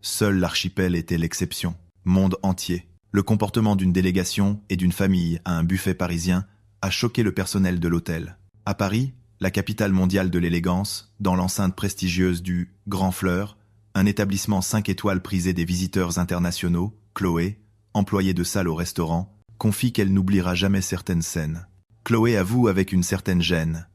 Seul l'archipel était l'exception. Monde entier. Le comportement d'une délégation et d'une famille à un buffet parisien a choqué le personnel de l'hôtel. À Paris, la capitale mondiale de l'élégance, dans l'enceinte prestigieuse du Grand Fleur, un établissement 5 étoiles prisé des visiteurs internationaux, Chloé, employée de salle au restaurant, confie qu'elle n'oubliera jamais certaines scènes. Chloé avoue avec une certaine gêne.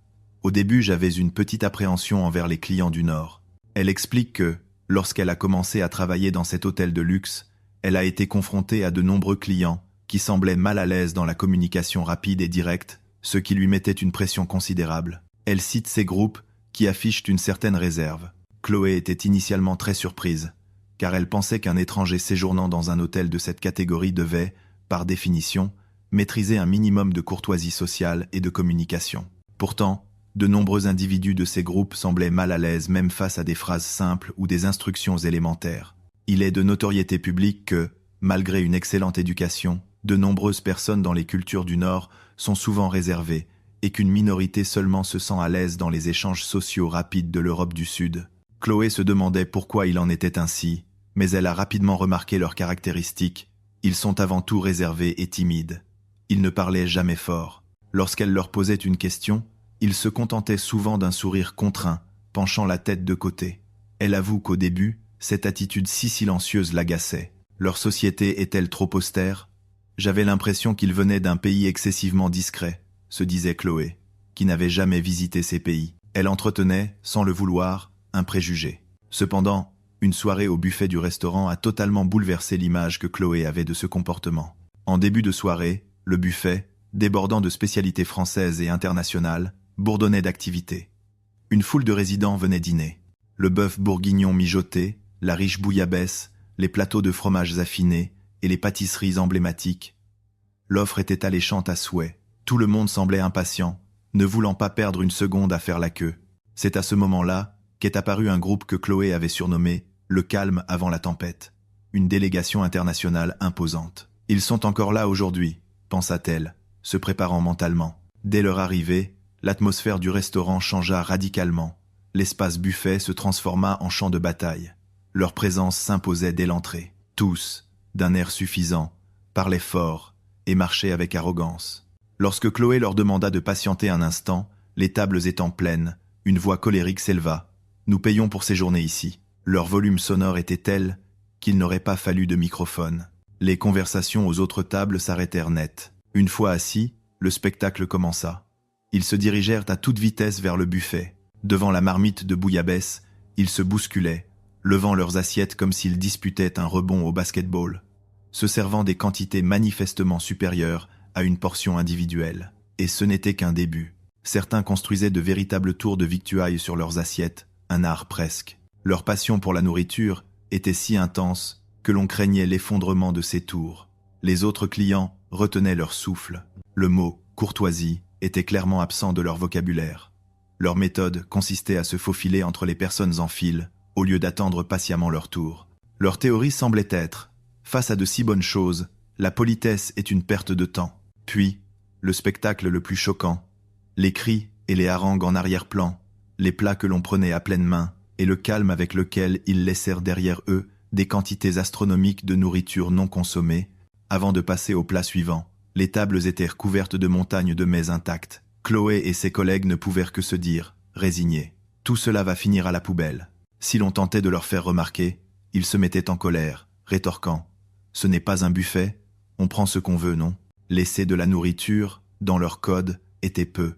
Au début, j'avais une petite appréhension envers les clients du Nord. Elle explique que, lorsqu'elle a commencé à travailler dans cet hôtel de luxe, elle a été confrontée à de nombreux clients qui semblaient mal à l'aise dans la communication rapide et directe, ce qui lui mettait une pression considérable. Elle cite ces groupes qui affichent une certaine réserve. Chloé était initialement très surprise, car elle pensait qu'un étranger séjournant dans un hôtel de cette catégorie devait, par définition, maîtriser un minimum de courtoisie sociale et de communication. Pourtant, de nombreux individus de ces groupes semblaient mal à l'aise même face à des phrases simples ou des instructions élémentaires. Il est de notoriété publique que, malgré une excellente éducation, de nombreuses personnes dans les cultures du Nord sont souvent réservées et qu'une minorité seulement se sent à l'aise dans les échanges sociaux rapides de l'Europe du Sud. Chloé se demandait pourquoi il en était ainsi, mais elle a rapidement remarqué leurs caractéristiques. Ils sont avant tout réservés et timides. Ils ne parlaient jamais fort. Lorsqu'elle leur posait une question, ils se contentaient souvent d'un sourire contraint, penchant la tête de côté. Elle avoue qu'au début, cette attitude si silencieuse l'agaçait. Leur société est-elle trop austère ? J'avais l'impression qu'ils venaient d'un pays excessivement discret, se disait Chloé, qui n'avait jamais visité ces pays. Elle entretenait, sans le vouloir, un préjugé. Cependant, une soirée au buffet du restaurant a totalement bouleversé l'image que Chloé avait de ce comportement. En début de soirée, le buffet, débordant de spécialités françaises et internationales, bourdonnait d'activités. Une foule de résidents venait dîner. Le bœuf bourguignon mijoté, la riche bouillabaisse, les plateaux de fromages affinés et les pâtisseries emblématiques. L'offre était alléchante à souhait. Tout le monde semblait impatient, ne voulant pas perdre une seconde à faire la queue. C'est à ce moment-là qu'est apparu un groupe que Chloé avait surnommé « Le calme avant la tempête », une délégation internationale imposante. « Ils sont encore là aujourd'hui », pensa-t-elle, se préparant mentalement. Dès leur arrivée, l'atmosphère du restaurant changea radicalement. L'espace buffet se transforma en champ de bataille. Leur présence s'imposait dès l'entrée. Tous, d'un air suffisant, parlaient fort et marchaient avec arrogance. Lorsque Chloé leur demanda de patienter un instant, les tables étant pleines, une voix colérique s'éleva. « Nous payons pour séjourner ici. » Leur volume sonore était tel qu'il n'aurait pas fallu de microphone. Les conversations aux autres tables s'arrêtèrent net. Une fois assis, le spectacle commença. Ils se dirigèrent à toute vitesse vers le buffet. Devant la marmite de bouillabaisse, ils se bousculaient, levant leurs assiettes comme s'ils disputaient un rebond au basket-ball, se servant des quantités manifestement supérieures à une portion individuelle. Et ce n'était qu'un début. Certains construisaient de véritables tours de victuailles sur leurs assiettes, un art presque. Leur passion pour la nourriture était si intense que l'on craignait l'effondrement de ces tours. Les autres clients retenaient leur souffle. Le mot « courtoisie » était clairement absent de leur vocabulaire. Leur méthode consistait à se faufiler entre les personnes en file, au lieu d'attendre patiemment leur tour. Leur théorie semblait être « face à de si bonnes choses, la politesse est une perte de temps ». Puis, le spectacle le plus choquant, les cris et les harangues en arrière-plan, les plats que l'on prenait à pleine main, et le calme avec lequel ils laissèrent derrière eux des quantités astronomiques de nourriture non consommée, avant de passer au plat suivant. Les tables étaient recouvertes de montagnes de mets intacts. Chloé et ses collègues ne pouvèrent que se dire, résignés. Tout cela va finir à la poubelle. Si l'on tentait de leur faire remarquer, ils se mettaient en colère, rétorquant. Ce n'est pas un buffet, on prend ce qu'on veut, non? Laisser de la nourriture, dans leur code, était peu.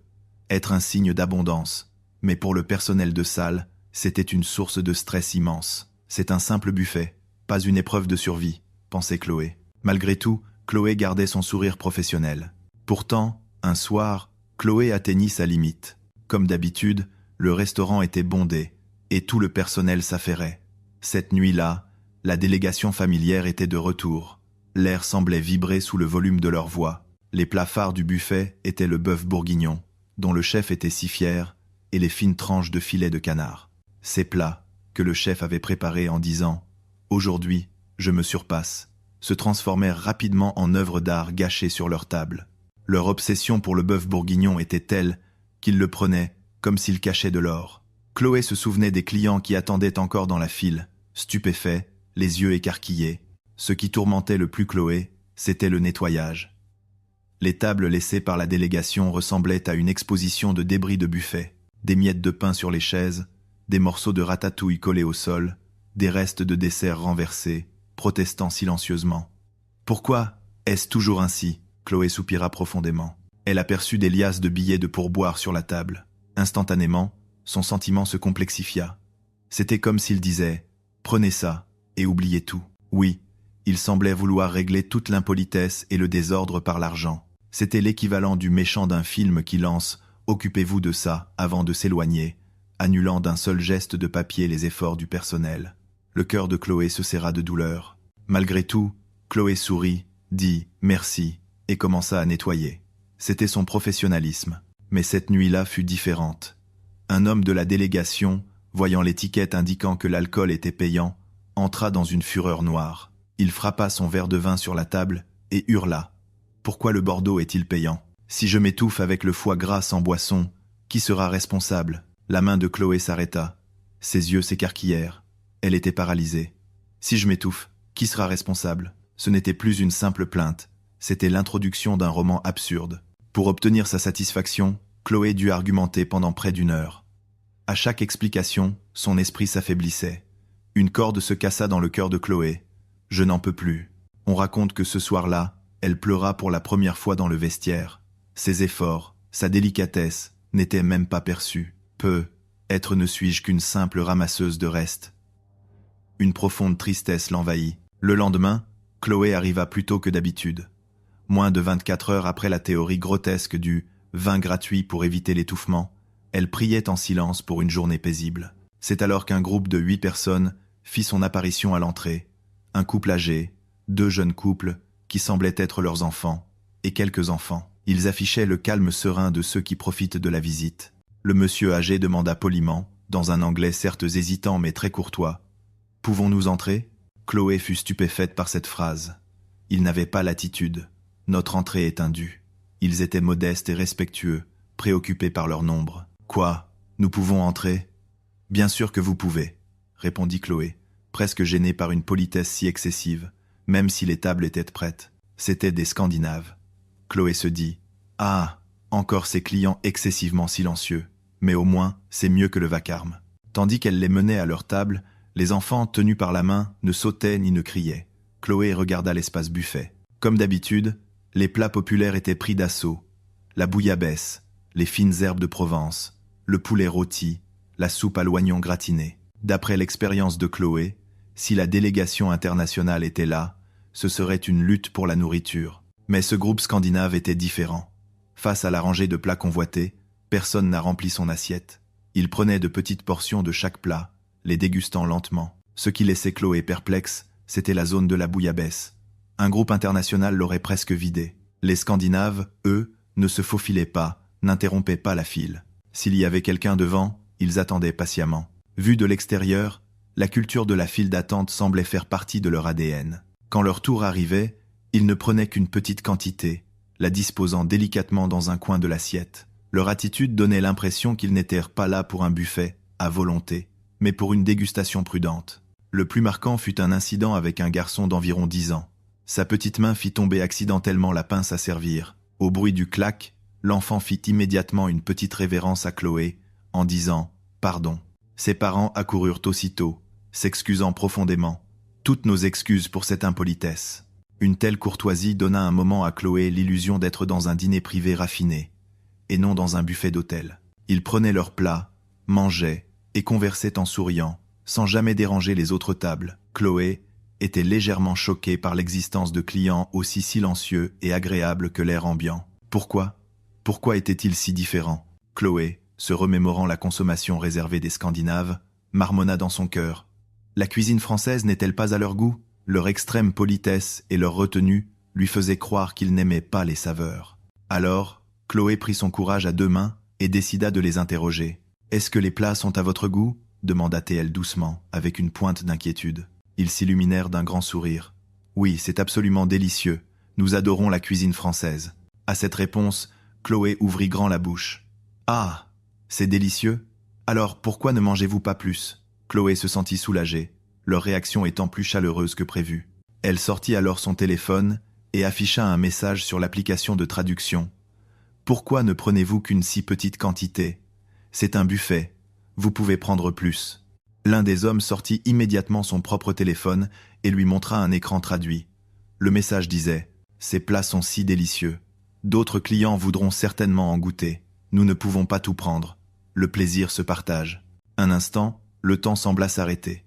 Être un signe d'abondance. Mais pour le personnel de salle, c'était une source de stress immense. C'est un simple buffet, pas une épreuve de survie, pensait Chloé. Malgré tout, Chloé gardait son sourire professionnel. Pourtant, un soir, Chloé atteignit sa limite. Comme d'habitude, le restaurant était bondé, et tout le personnel s'affairait. Cette nuit-là, la délégation familière était de retour. L'air semblait vibrer sous le volume de leur voix. Les plats phares du buffet étaient le bœuf bourguignon, dont le chef était si fier, et les fines tranches de filet de canard. Ces plats, que le chef avait préparés en disant « Aujourd'hui, je me surpasse », se transformèrent rapidement en œuvres d'art gâchées sur leur table. Leur obsession pour le bœuf bourguignon était telle qu'ils le prenaient comme s'il cachait de l'or. Chloé se souvenait des clients qui attendaient encore dans la file, stupéfaits, les yeux écarquillés. Ce qui tourmentait le plus Chloé, c'était le nettoyage. Les tables laissées par la délégation ressemblaient à une exposition de débris de buffet, des miettes de pain sur les chaises, des morceaux de ratatouille collés au sol, des restes de dessert renversés, protestant silencieusement. « Pourquoi est-ce toujours ainsi ?» Chloé soupira profondément. Elle aperçut des liasses de billets de pourboire sur la table. Instantanément, son sentiment se complexifia. C'était comme s'il disait « Prenez ça et oubliez tout ». Oui, il semblait vouloir régler toute l'impolitesse et le désordre par l'argent. C'était l'équivalent du méchant d'un film qui lance « Occupez-vous de ça » avant de s'éloigner, annulant d'un seul geste de papier les efforts du personnel. Le cœur de Chloé se serra de douleur. Malgré tout, Chloé sourit, dit « merci » et commença à nettoyer. C'était son professionnalisme. Mais cette nuit-là fut différente. Un homme de la délégation, voyant l'étiquette indiquant que l'alcool était payant, entra dans une fureur noire. Il frappa son verre de vin sur la table et hurla. « Pourquoi le Bordeaux est-il payant ? Si je m'étouffe avec le foie gras sans boisson, qui sera responsable ?» La main de Chloé s'arrêta. Ses yeux s'écarquillèrent. Elle était paralysée. « Si je m'étouffe, qui sera responsable ?» Ce n'était plus une simple plainte, c'était l'introduction d'un roman absurde. Pour obtenir sa satisfaction, Chloé dut argumenter pendant près d'1 heure. À chaque explication, son esprit s'affaiblissait. Une corde se cassa dans le cœur de Chloé. « Je n'en peux plus ». On raconte que ce soir-là, elle pleura pour la première fois dans le vestiaire. Ses efforts, sa délicatesse, n'étaient même pas perçus. Être ne suis-je qu'une simple ramasseuse de restes. Une profonde tristesse l'envahit. Le lendemain, Chloé arriva plus tôt que d'habitude. Moins de 24 heures après la théorie grotesque du « vin gratuit pour éviter l'étouffement », elle priait en silence pour une journée paisible. C'est alors qu'un groupe de 8 personnes fit son apparition à l'entrée. Un couple âgé, 2 jeunes couples, qui semblaient être leurs enfants, et quelques enfants. Ils affichaient le calme serein de ceux qui profitent de la visite. Le monsieur âgé demanda poliment, dans un anglais certes hésitant mais très courtois, « Pouvons-nous entrer ?» Chloé fut stupéfaite par cette phrase. Ils n'avaient pas l'attitude. Notre entrée est indue. Ils étaient modestes et respectueux, préoccupés par leur nombre. « Quoi ? Nous pouvons entrer ?»« Bien sûr que vous pouvez, » répondit Chloé, presque gênée par une politesse si excessive, même si les tables étaient prêtes. C'étaient des Scandinaves. Chloé se dit « Ah, encore ces clients excessivement silencieux. Mais au moins, c'est mieux que le vacarme. » Tandis qu'elle les menait à leur table, les enfants, tenus par la main, ne sautaient ni ne criaient. Chloé regarda l'espace buffet. Comme d'habitude, les plats populaires étaient pris d'assaut. La bouillabaisse, les fines herbes de Provence, le poulet rôti, la soupe à l'oignon gratiné. D'après l'expérience de Chloé, si la délégation internationale était là, ce serait une lutte pour la nourriture. Mais ce groupe scandinave était différent. Face à la rangée de plats convoités, personne n'a rempli son assiette. Il prenait de petites portions de chaque plat, les dégustant lentement. Ce qui laissait Chloé perplexe, c'était la zone de la bouillabaisse. Un groupe international l'aurait presque vidé. Les Scandinaves, eux, ne se faufilaient pas, n'interrompaient pas la file. S'il y avait quelqu'un devant, ils attendaient patiemment. Vu de l'extérieur, la culture de la file d'attente semblait faire partie de leur ADN. Quand leur tour arrivait, ils ne prenaient qu'une petite quantité, la disposant délicatement dans un coin de l'assiette. Leur attitude donnait l'impression qu'ils n'étaient pas là pour un buffet, à volonté, mais pour une dégustation prudente. Le plus marquant fut un incident avec un garçon d'environ 10 ans. Sa petite main fit tomber accidentellement la pince à servir. Au bruit du clac, l'enfant fit immédiatement une petite révérence à Chloé, en disant « Pardon ». Ses parents accoururent aussitôt, s'excusant profondément. Toutes nos excuses pour cette impolitesse. Une telle courtoisie donna un moment à Chloé l'illusion d'être dans un dîner privé raffiné, et non dans un buffet d'hôtel. Ils prenaient leurs plats, mangeaient et conversaient en souriant, sans jamais déranger les autres tables. Chloé était légèrement choquée par l'existence de clients aussi silencieux et agréables que l'air ambiant. Pourquoi étaient-ils si différents? Chloé, se remémorant la consommation réservée des Scandinaves, marmonna dans son cœur. La cuisine française n'est-elle pas à leur goût? Leur extrême politesse et leur retenue lui faisaient croire qu'ils n'aimaient pas les saveurs. Alors, Chloé prit son courage à 2 mains et décida de les interroger. « Est-ce que les plats sont à votre goût ?» demanda-t-elle doucement, avec une pointe d'inquiétude. Ils s'illuminèrent d'un grand sourire. « Oui, c'est absolument délicieux. Nous adorons la cuisine française. » À cette réponse, Chloé ouvrit grand la bouche. « Ah, c'est délicieux? Alors pourquoi ne mangez-vous pas plus ?» Chloé se sentit soulagée. leur réaction étant plus chaleureuse que prévu. Elle sortit alors son téléphone et afficha un message sur l'application de traduction. « Pourquoi ne prenez-vous qu'une si petite quantité? C'est un buffet. Vous pouvez prendre plus. » L'un des hommes sortit immédiatement son propre téléphone et lui montra un écran traduit. Le message disait « Ces plats sont si délicieux. D'autres clients voudront certainement en goûter. Nous ne pouvons pas tout prendre. Le plaisir se partage. » Un instant, le temps sembla s'arrêter.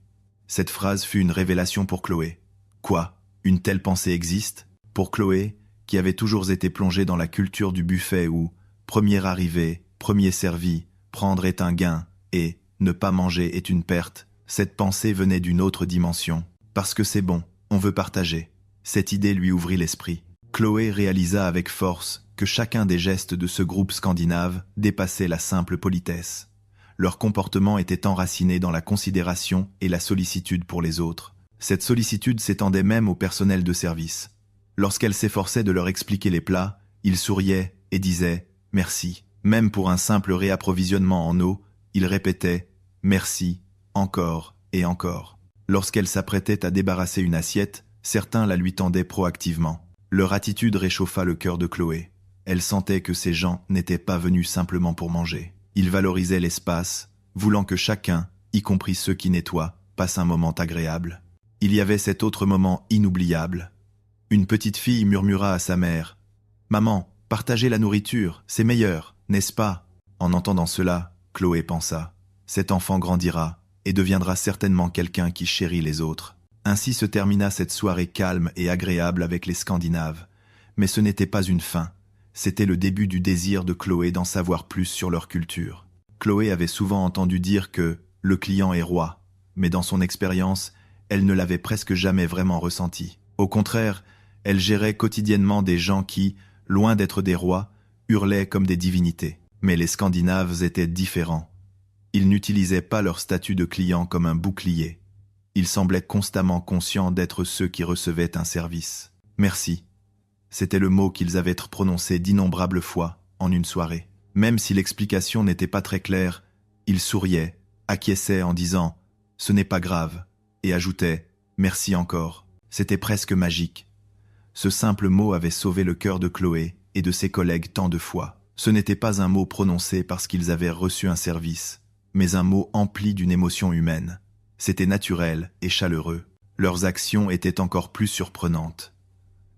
Cette phrase fut une révélation pour Chloé. Quoi? Une telle pensée existe? Pour Chloé, qui avait toujours été plongée dans la culture du buffet où premier arrivé, premier servi, prendre est un gain et ne pas manger est une perte, cette pensée venait d'une autre dimension. Parce que c'est bon, on veut partager. Cette idée lui ouvrit l'esprit. Chloé réalisa avec force que chacun des gestes de ce groupe scandinave dépassait la simple politesse. Leur comportement était enraciné dans la considération et la sollicitude pour les autres. Cette sollicitude s'étendait même au personnel de service. Lorsqu'elle s'efforçait de leur expliquer les plats, ils souriaient et disaient « merci ». Même pour un simple réapprovisionnement en eau, ils répétaient « merci, encore et encore ». Lorsqu'elle s'apprêtait à débarrasser une assiette, certains la lui tendaient proactivement. Leur attitude réchauffa le cœur de Chloé. Elle sentait que ces gens n'étaient pas venus simplement pour manger. Ils valorisaient l'espace, voulant que chacun, y compris ceux qui nettoient, passe un moment agréable. Il y avait cet autre moment inoubliable. Une petite fille murmura à sa mère « Maman, partagez la nourriture, c'est meilleur, n'est-ce pas ?» En entendant cela, Chloé pensa « Cet enfant grandira et deviendra certainement quelqu'un qui chérit les autres. » Ainsi se termina cette soirée calme et agréable avec les Scandinaves. Mais ce n'était pas une fin. C'était le début du désir de Chloé d'en savoir plus sur leur culture. Chloé avait souvent entendu dire que « le client est roi », mais dans son expérience, elle ne l'avait presque jamais vraiment ressenti. Au contraire, elle gérait quotidiennement des gens qui, loin d'être des rois, hurlaient comme des divinités. Mais les Scandinaves étaient différents. Ils n'utilisaient pas leur statut de client comme un bouclier. Ils semblaient constamment conscients d'être ceux qui recevaient un service. « Merci ». C'était le mot qu'ils avaient prononcé d'innombrables fois en une soirée. Même si l'explication n'était pas très claire, ils souriaient, acquiesçaient en disant « ce n'est pas grave » et ajoutaient « merci encore ». C'était presque magique. Ce simple mot avait sauvé le cœur de Chloé et de ses collègues tant de fois. Ce n'était pas un mot prononcé parce qu'ils avaient reçu un service, mais un mot empli d'une émotion humaine. C'était naturel et chaleureux. Leurs actions étaient encore plus surprenantes.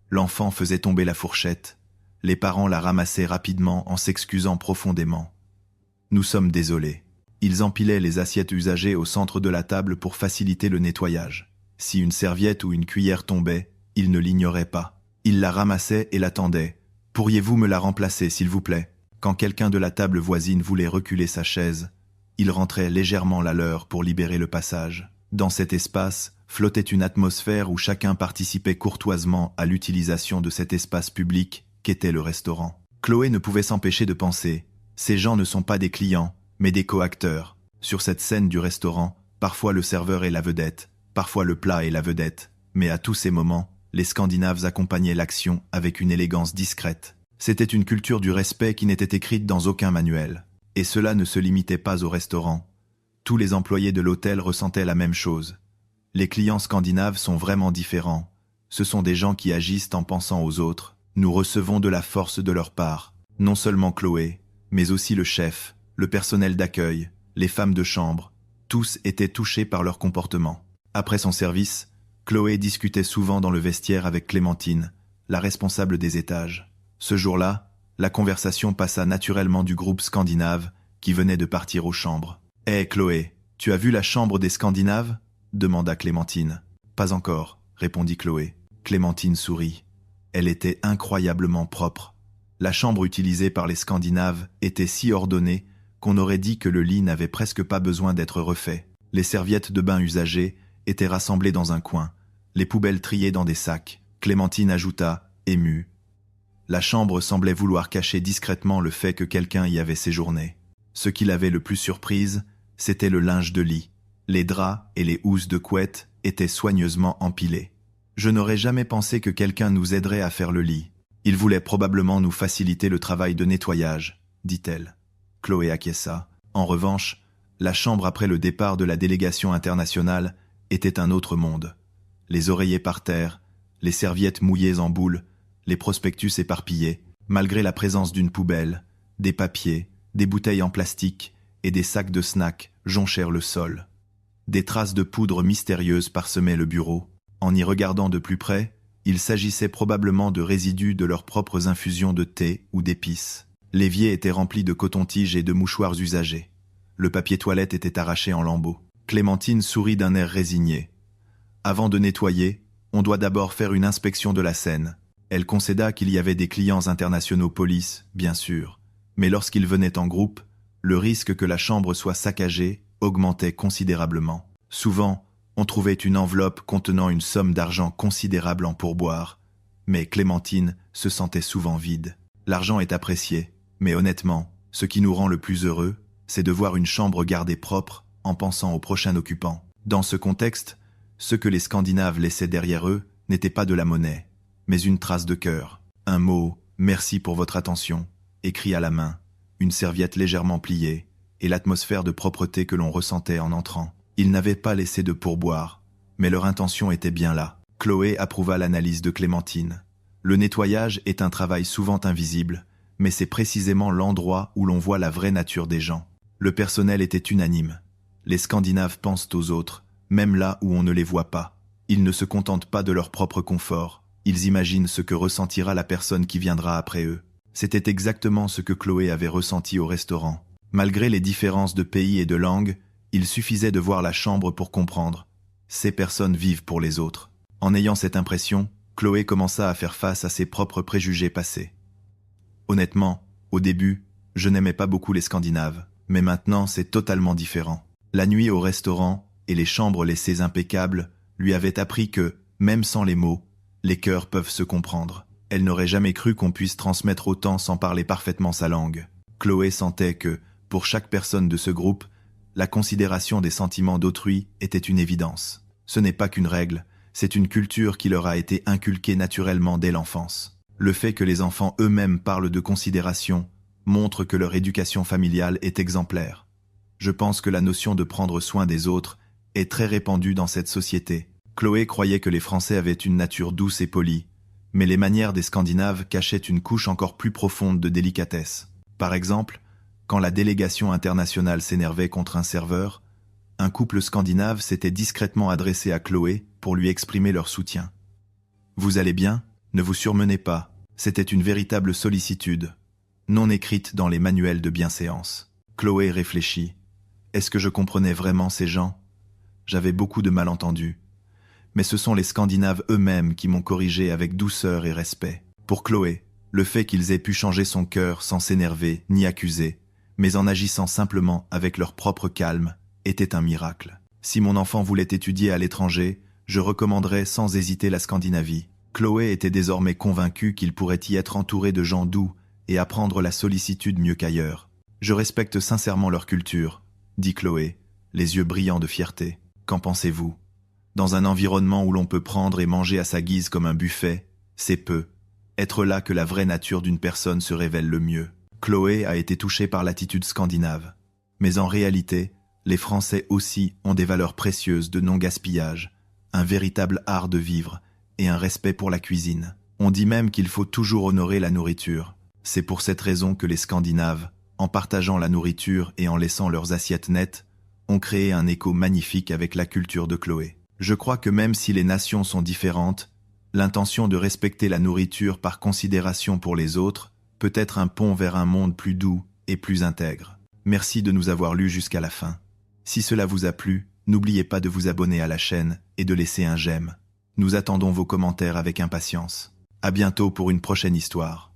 L'enfant faisait tomber la fourchette. Les parents la ramassaient rapidement en s'excusant profondément. « Nous sommes désolés. » Ils empilaient les assiettes usagées au centre de la table pour faciliter le nettoyage. Si une serviette ou une cuillère tombait, ils ne l'ignoraient pas. Ils la ramassaient et l'attendaient. « Pourriez-vous me la remplacer, s'il vous plaît ?» Quand quelqu'un de la table voisine voulait reculer sa chaise, ils rentraient légèrement la leur pour libérer le passage. Dans cet espace, flottait une atmosphère où chacun participait courtoisement à l'utilisation de cet espace public qu'était le restaurant. Chloé ne pouvait s'empêcher de penser « Ces gens ne sont pas des clients, mais des coacteurs. » Sur cette scène du restaurant, parfois le serveur est la vedette, parfois le plat est la vedette, mais à tous ces moments, les Scandinaves accompagnaient l'action avec une élégance discrète. C'était une culture du respect qui n'était écrite dans aucun manuel. Et cela ne se limitait pas au restaurant. Tous les employés de l'hôtel ressentaient la même chose. Les clients scandinaves sont vraiment différents. Ce sont des gens qui agissent en pensant aux autres. Nous recevons de la force de leur part. Non seulement Chloé, mais aussi le chef, le personnel d'accueil, les femmes de chambre. Tous étaient touchés par leur comportement. Après son service, Chloé discutait souvent dans le vestiaire avec Clémentine, la responsable des étages. Ce jour-là, la conversation passa naturellement du groupe scandinave qui venait de partir aux chambres. « Hé Chloé, tu as vu la chambre des Scandinaves ?» demanda Clémentine. « Pas encore », répondit Chloé. Clémentine sourit. Elle était incroyablement propre. La chambre utilisée par les Scandinaves était si ordonnée qu'on aurait dit que le lit n'avait presque pas besoin d'être refait. Les serviettes de bain usagées étaient rassemblées dans un coin, les poubelles triées dans des sacs. Clémentine ajouta, émue. La chambre semblait vouloir cacher discrètement le fait que quelqu'un y avait séjourné. Ce qui l'avait le plus surprise, c'était le linge de lit. Les draps et les housses de couette étaient soigneusement empilés. Je n'aurais jamais pensé que quelqu'un nous aiderait à faire le lit. Il voulait probablement nous faciliter le travail de nettoyage, dit-elle. Chloé acquiesça. En revanche, la chambre après le départ de la délégation internationale était un autre monde. Les oreillers par terre, les serviettes mouillées en boule, les prospectus éparpillés, malgré la présence d'une poubelle, des papiers, des bouteilles en plastique et des sacs de snacks jonchèrent le sol. Des traces de poudre mystérieuses parsemaient le bureau. En y regardant de plus près, il s'agissait probablement de résidus de leurs propres infusions de thé ou d'épices. L'évier était rempli de coton-tige et de mouchoirs usagés. Le papier toilette était arraché en lambeaux. Clémentine sourit d'un air résigné. Avant de nettoyer, on doit d'abord faire une inspection de la scène. Elle concéda qu'il y avait des clients internationaux police, bien sûr, mais lorsqu'ils venaient en groupe, le risque que la chambre soit saccagée augmentait considérablement. Souvent, on trouvait une enveloppe contenant une somme d'argent considérable en pourboire, mais Clémentine se sentait souvent vide. L'argent est apprécié, mais honnêtement, ce qui nous rend le plus heureux, c'est de voir une chambre gardée propre en pensant au prochain occupant. Dans ce contexte, ce que les Scandinaves laissaient derrière eux n'était pas de la monnaie, mais une trace de cœur. Un mot « merci pour votre attention » écrit à la main, une serviette légèrement pliée, et l'atmosphère de propreté que l'on ressentait en entrant. Ils n'avaient pas laissé de pourboire, mais leur intention était bien là. Chloé approuva l'analyse de Clémentine. Le nettoyage est un travail souvent invisible, mais c'est précisément l'endroit où l'on voit la vraie nature des gens. Le personnel était unanime. Les Scandinaves pensent aux autres, même là où on ne les voit pas. Ils ne se contentent pas de leur propre confort, ils imaginent ce que ressentira la personne qui viendra après eux. C'était exactement ce que Chloé avait ressenti au restaurant. Malgré les différences de pays et de langue, il suffisait de voir la chambre pour comprendre. Ces personnes vivent pour les autres. En ayant cette impression, Chloé commença à faire face à ses propres préjugés passés. Honnêtement, au début, je n'aimais pas beaucoup les Scandinaves, mais maintenant c'est totalement différent. La nuit au restaurant et les chambres laissées impeccables lui avaient appris que, même sans les mots, les cœurs peuvent se comprendre. Elle n'aurait jamais cru qu'on puisse transmettre autant sans parler parfaitement sa langue. Chloé sentait que, pour chaque personne de ce groupe, la considération des sentiments d'autrui était une évidence. Ce n'est pas qu'une règle, c'est une culture qui leur a été inculquée naturellement dès l'enfance. Le fait que les enfants eux-mêmes parlent de considération montre que leur éducation familiale est exemplaire. Je pense que la notion de prendre soin des autres est très répandue dans cette société. Chloé croyait que les Français avaient une nature douce et polie, mais les manières des Scandinaves cachaient une couche encore plus profonde de délicatesse. Par exemple, quand la délégation internationale s'énervait contre un serveur, un couple scandinave s'était discrètement adressé à Chloé pour lui exprimer leur soutien. « Vous allez bien ? Ne vous surmenez pas. » C'était une véritable sollicitude, non écrite dans les manuels de bienséance. Chloé réfléchit. Est-ce que je comprenais vraiment ces gens ? J'avais beaucoup de malentendus. Mais ce sont les Scandinaves eux-mêmes qui m'ont corrigé avec douceur et respect. Pour Chloé, le fait qu'ils aient pu changer son cœur sans s'énerver ni accuser, mais en agissant simplement avec leur propre calme, était un miracle. Si mon enfant voulait étudier à l'étranger, je recommanderais sans hésiter la Scandinavie. Chloé était désormais convaincue qu'il pourrait y être entouré de gens doux et apprendre la sollicitude mieux qu'ailleurs. Je respecte sincèrement leur culture, dit Chloé, les yeux brillants de fierté. Qu'en pensez-vous ? Dans un environnement où l'on peut prendre et manger à sa guise comme un buffet, c'est peu. Être là que la vraie nature d'une personne se révèle le mieux. Chloé a été touchée par l'attitude scandinave. Mais en réalité, les Français aussi ont des valeurs précieuses de non-gaspillage, un véritable art de vivre et un respect pour la cuisine. On dit même qu'il faut toujours honorer la nourriture. C'est pour cette raison que les Scandinaves, en partageant la nourriture et en laissant leurs assiettes nettes, ont créé un écho magnifique avec la culture de Chloé. Je crois que même si les nations sont différentes, l'intention de respecter la nourriture par considération pour les autres peut être un pont vers un monde plus doux et plus intègre. Merci de nous avoir lus jusqu'à la fin. Si cela vous a plu, n'oubliez pas de vous abonner à la chaîne et de laisser un j'aime. Nous attendons vos commentaires avec impatience. À bientôt pour une prochaine histoire.